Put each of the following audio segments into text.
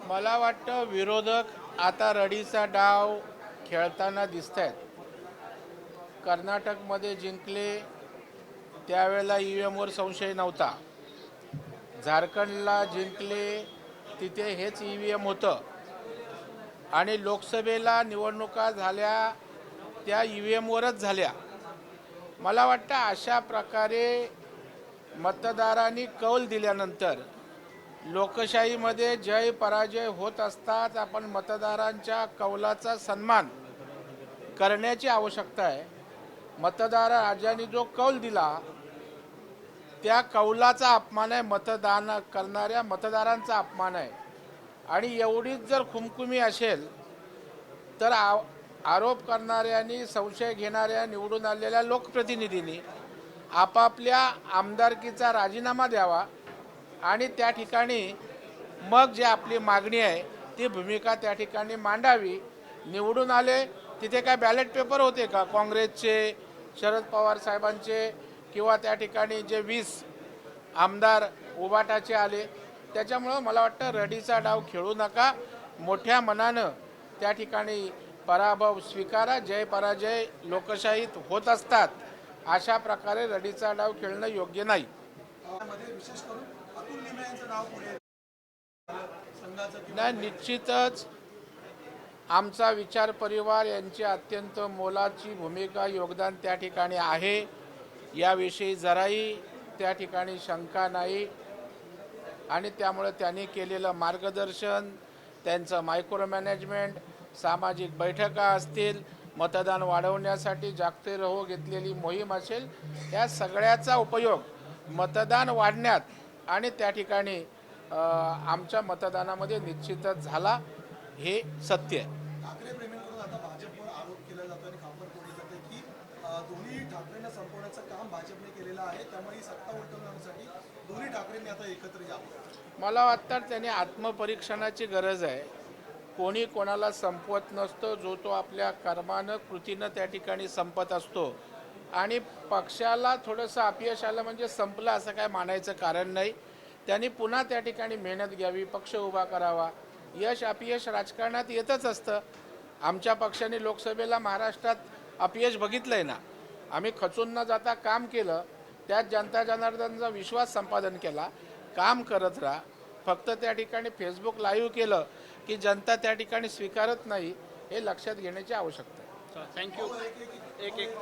मला वाटतं विरोधक आता रडीचा डाव खेळताना दिसत आहेत. कर्नाटकमध्ये जिंकले त्यावेळेला ईव्हीएमवर संशय नव्हता. झारखंडला जिंकले तिथे हेच ईव्हीएम होतं आणि लोकसभेला निवडणुका झाल्या त्या ईव्हीएमवरच झाल्या. मला वाटतं अशा प्रकारे मतदारांनी कौल दिल्यानंतर लोकशाहीमध्ये जय पराजय होत असतात. आपण मतदारांच्या कौलाचा सन्मान करण्याची आवश्यकता आहे. मतदार राजांनी जो कौल दिला त्या कौलाचा अपमान आहे, मतदान करणाऱ्या मतदारांचा अपमान आहे. आणि एवढीच जर खुमखुमी असेल तर आरोप करणाऱ्यांनी संशय घेणाऱ्या निवडून आलेल्या लोकप्रतिनिधींनी आपापल्या आमदारकीचा राजीनामा द्यावा आणि त्या ठिकाणी मग जे आपली मागणी आहे ती भूमिका त्या ठिकाणी मांडावी. निवडून आले तिथे काय बॅलेट पेपर होते का काँग्रेसचे, शरद पवार साहेबांचे किंवा त्या ठिकाणी जे 20 आमदार उबाटाचे आले. त्याच्यामुळं मला वाटतं रडीचा डाव खेळू नका. मोठ्या मनानं त्या ठिकाणी पराभव स्वीकारा. जय पराजय लोकशाहीत होत असतात. अशा प्रकारे रडीचा डाव खेळणं योग्य नाही. नाही, निश्चितच आमचा विचार परिवार यांची अत्यंत मोलाची भूमिका योगदान त्या ठिकाणी आहे. याविषयी जराही त्या ठिकाणी शंका नाही. आणि त्यामुळे त्यांनी केलेलं मार्गदर्शन, त्यांचं मायक्रो मॅनेजमेंट, सामाजिक बैठका असतील, मतदान वाढवण्यासाठी जागते रहो घेतलेली मोहीम असेल, या सगळ्याचा उपयोग मतदान वाढण्यात आणि त्या ठिकाणी आमच्या मतदानामध्ये निश्चितच झाला. हे सत्य आहे. ठाकरे प्रेमींकडून आता भाजपवर आरोप केला जातो आणि खापर फोडली जाते की दोन्ही ठाकरेंना संपवण्याचं काम भाजपने केलेलं आहे, त्यामुळे ही सत्ता उलटवण्यासाठी दोन्ही ठाकरेंनी आता एकत्र यावं. मला वाटतं त्यांनी आत्मपरीक्षणाची गरज आहे. कोणी कोणाला संपवत नसतो. जो तो आपल्या कर्मानं कृतीनं त्या ठिकाणी संपत असतो. आणि पक्षाला थोडंसं अपयश आलं म्हणजे संपलं असं काय मानायचं कारण नाही. त्यांनी पुन्हा त्या ठिकाणी मेहनत घ्यावी, पक्ष उभा करावा. यश अपयश राजकारणात येतच असतं. आमच्या पक्षाने लोकसभेला महाराष्ट्रात अपयश बघितलंय ना. आम्ही खचून न जाता काम केलं, त्यात जनता जनार्दनचा विश्वास संपादन केला. काम करत राहा. फक्त त्या ठिकाणी फेसबुक लाईव्ह केलं की जनता त्या ठिकाणी स्वीकारत नाही, हे लक्षात घेण्याची आवश्यकता आहे. थँक्यू. एक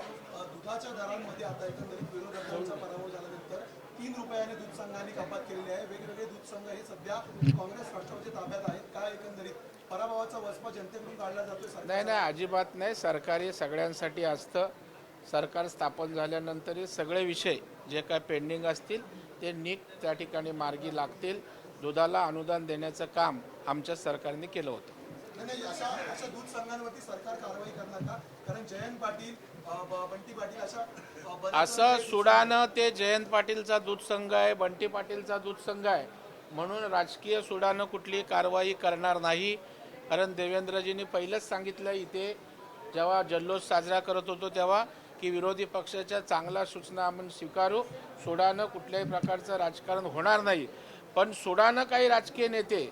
दुधाच्या दरांमध्ये आता एकंदरीत विरोधकांचा पराभव झाल्यानंतर 3 रुपयाने दूध संघाने कपात केलेली आहे. वेगवेगळे दूध संघ हे सध्या काँग्रेस राष्ट्रवादी ताब्यात आहेत. काय एकंदरीत पराभवाचा वचपा जनतेकडून काढला जातो? नाही, अजिबात नाही. सरकार हे सगळ्यांसाठी असतं. सरकार स्थापन झाल्यानंतर हे सगळे विषय जे काय पेंडिंग असतील ते नीट त्या ठिकाणी मार्गी लागतील. दुधाला अनुदान देण्याचं काम आमच्या सरकारने केलं होतं. नाही, अशा दूध संघांवरती सरकार कारवाई करणार का? कारण जयंत पाटील, बंटी पाटील असं सुडानं ते जयंत पाटीलचा दूध संघ आहे, बंटी पाटीलचा दूध संघ आहे म्हणून राजकीय सुडानं कुठली कारवाई करणार नाही. कारण देवेंद्रजींनी पहिलंच सांगितलं इथे जेव्हा जल्लोष साजरा करत होतो तेव्हा की विरोधी पक्षाच्या चांगल्या सूचना आपण स्वीकारू. सुडानं कुठल्याही प्रकारचं राजकारण होणार नाही. पण सुडानं काही राजकीय नेते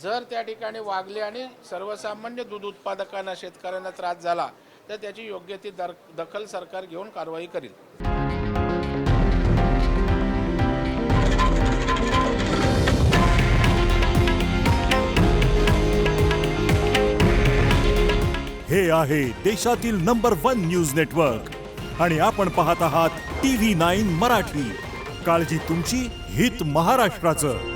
जर त्या ठिकाणी वागले आणि सर्वसामान्य दूध उत्पादकांना, शेतकऱ्यांना त्रास झाला तर त्याची योग्य ती दखल सरकार घेऊन कारवाई करेल. हे आहे देशातील नंबर 1 न्यूज नेटवर्क आणि आपण पाहत आहात TV9 मराठी. काळजी तुमची, हित महाराष्ट्राचं.